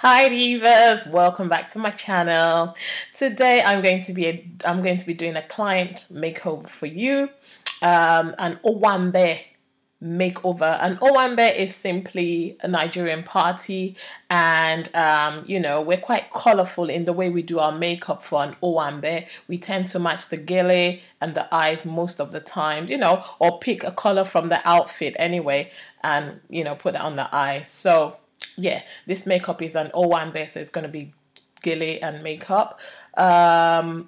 Hi divas, welcome back to my channel. Today I'm going to be doing a client makeover for you, an Owanbe makeover. An Owanbe is simply a Nigerian party, and we're quite colorful in the way we do our makeup for an Owanbe. We tend to match the gele and the eyes most of the time, or pick a color from the outfit anyway, and put it on the eyes. So yeah, this makeup is an Owanbe, so it's going to be gele and makeup. My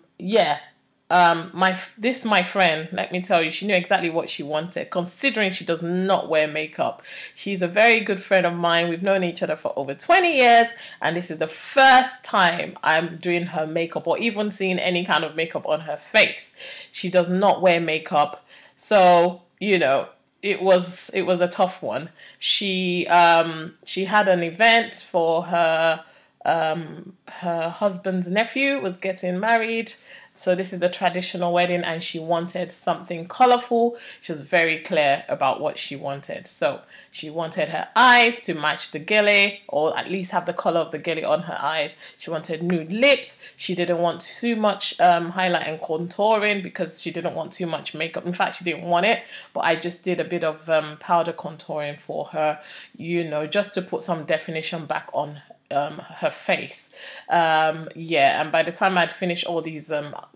friend, let me tell you, she knew exactly what she wanted, considering she does not wear makeup. She's a very good friend of mine. We've known each other for over 20 years, and this is the first time I'm doing her makeup or even seeing any kind of makeup on her face. She does not wear makeup, so it was a tough one. She had an event for her husband's nephew was getting married. So this is a traditional wedding, and she wanted something colorful. She was very clear about what she wanted. So she wanted her eyes to match the gele, or at least have the color of the gele on her eyes. She wanted nude lips. She didn't want too much highlight and contouring because she didn't want too much makeup. In fact, she didn't want it, but I just did a bit of powder contouring for her, just to put some definition back on her face. And by the time I'd finished all these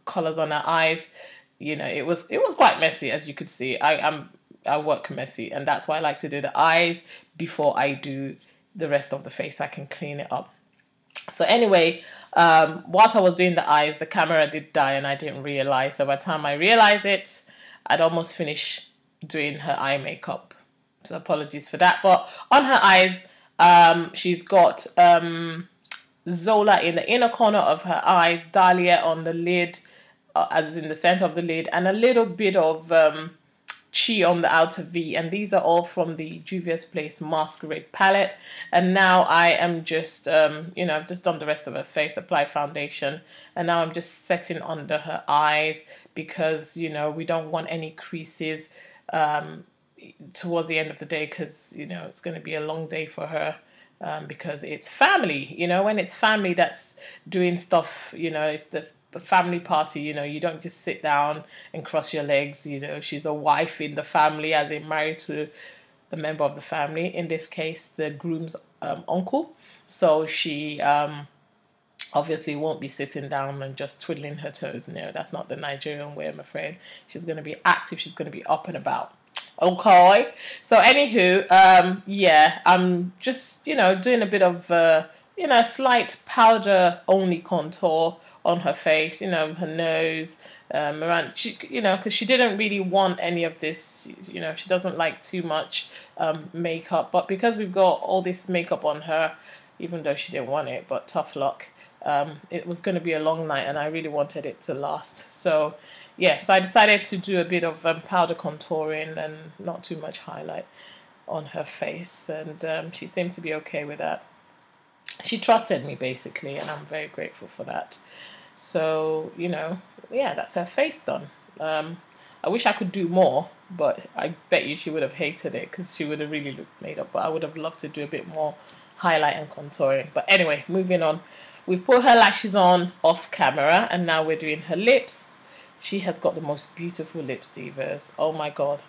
colors on her eyes, it was quite messy, as you could see. I work messy, and that's why I like to do the eyes before I do the rest of the face, so I can clean it up. So anyway, whilst I was doing the eyes, the camera did die and I didn't realize. So by the time I realized it, I'd almost finished doing her eye makeup. So apologies for that. But on her eyes, she's got Zola in the inner corner of her eyes, Dahlia on the lid, as in the center of the lid, and a little bit of Chi on the outer V. And these are all from the Juvias Place Masquerade palette. And now I am just, I've just done the rest of her face, applied foundation, and now I'm just setting under her eyes because, we don't want any creases towards the end of the day, because it's going to be a long day for her, because it's family. When it's family that's doing stuff, it's the family party. You don't just sit down and cross your legs. She's a wife in the family, as in married to a member of the family, in this case the groom's uncle. So she obviously won't be sitting down and just twiddling her toes. No, that's not the Nigerian way, I'm afraid. She's going to be active. She's going to be up and about. Okay, so anywho, I'm just, doing a bit of, slight powder only contour on her face, her nose, around, because she didn't really want any of this, she doesn't like too much makeup. But because we've got all this makeup on her, even though she didn't want it, but tough luck, it was going to be a long night and I really wanted it to last. So yeah, so I decided to do a bit of powder contouring and not too much highlight on her face, and she seemed to be okay with that. She trusted me, basically, and I'm very grateful for that. So, that's her face done. I wish I could do more, but I bet you she would have hated it because she would have really looked made up, but I would have loved to do a bit more highlight and contouring. But anyway, moving on. We've put her lashes on off camera, and now we're doing her lips. She has got the most beautiful lips, divas. Oh my god.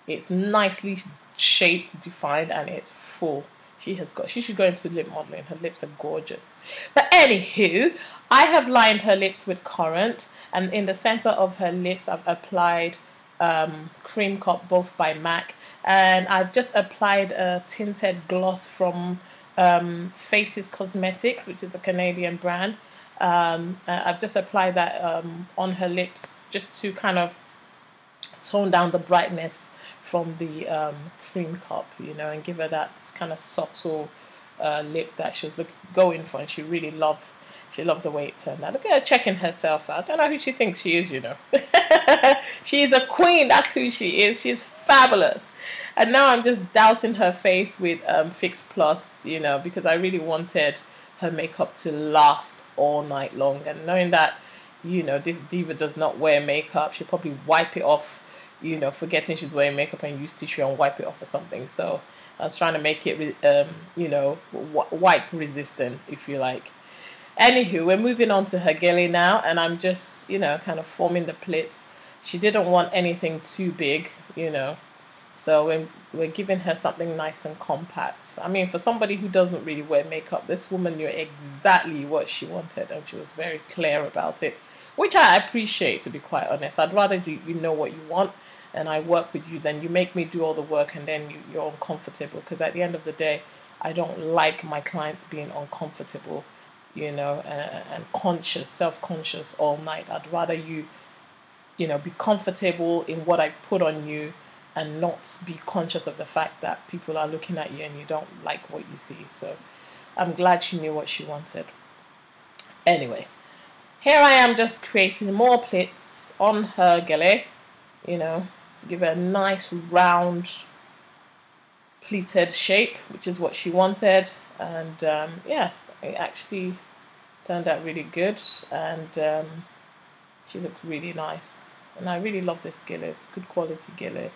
It's nicely shaped, defined, and it's full. She should go into lip modeling. Her lips are gorgeous. But anywho, I have lined her lips with Currant, and in the center of her lips I've applied Creme Cup, both by MAC, and I've just applied a tinted gloss from Faces Cosmetics, which is a Canadian brand. I've just applied that on her lips just to kind of tone down the brightness from the Creme Cup, and give her that kind of subtle lip that she was going for, and she loved the way it turned out. Look at her checking herself out. I don't know who she thinks she is, She's a queen, that's who she is. She's fabulous. And now I'm just dousing her face with Fix Plus, because I really wanted her makeup to last all night long. And knowing that, this diva does not wear makeup, she'll probably wipe it off, forgetting she's wearing makeup, and use tissue and wipe it off or something. So I was trying to make it, you know, wipe resistant, if you like. Anywho, we're moving on to her gele now, and I'm just, you know, kind of forming the pleats. She didn't want anything too big, you know, so we're giving her something nice and compact. I mean, for somebody who doesn't really wear makeup, this woman knew exactly what she wanted, and she was very clear about it, which I appreciate, to be quite honest. I'd rather you know what you want, and I work with you, than you make me do all the work and then you're uncomfortable, because at the end of the day, I don't like my clients being uncomfortable, you know, and conscious, self-conscious all night. I'd rather you know, be comfortable in what I've put on you, and not be conscious of the fact that people are looking at you and you don't like what you see. So I'm glad she knew what she wanted. Anyway, here I am just creating more pleats on her gele, you know, to give her a nice round pleated shape, which is what she wanted. And yeah, it actually turned out really good, and she looked really nice. And I really love this gele. It's good quality gele.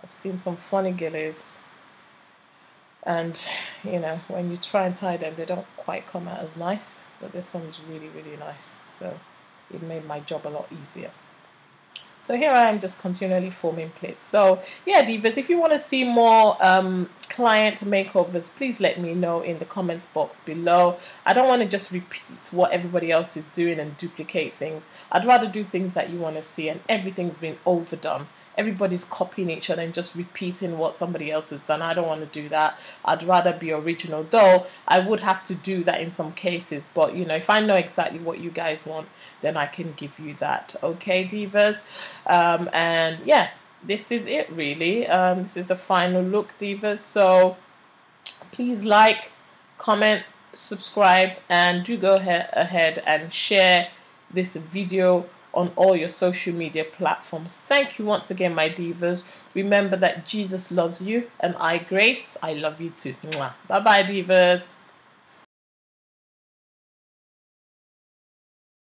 I've seen some funny geles, and you know, when you try and tie them, they don't quite come out as nice, but this one was really, really nice, so it made my job a lot easier. So here I am just continually forming pleats. So yeah, divas, if you want to see more client makeovers, please let me know in the comments box below. I don't want to just repeat what everybody else is doing and duplicate things. I'd rather do things that you want to see, and everything's been overdone. Everybody's copying each other and just repeating what somebody else has done. I don't want to do that. I'd rather be original, though I would have to do that in some cases. But, you know, if I know exactly what you guys want, then I can give you that. Okay, divas? And yeah, this is it, really. This is the final look, divas. So please like, comment, subscribe, and do go ahead and share this video on all your social media platforms. Thank you once again, my divas. Remember that Jesus loves you, and I, Grace, I love you too. Bye bye, divas.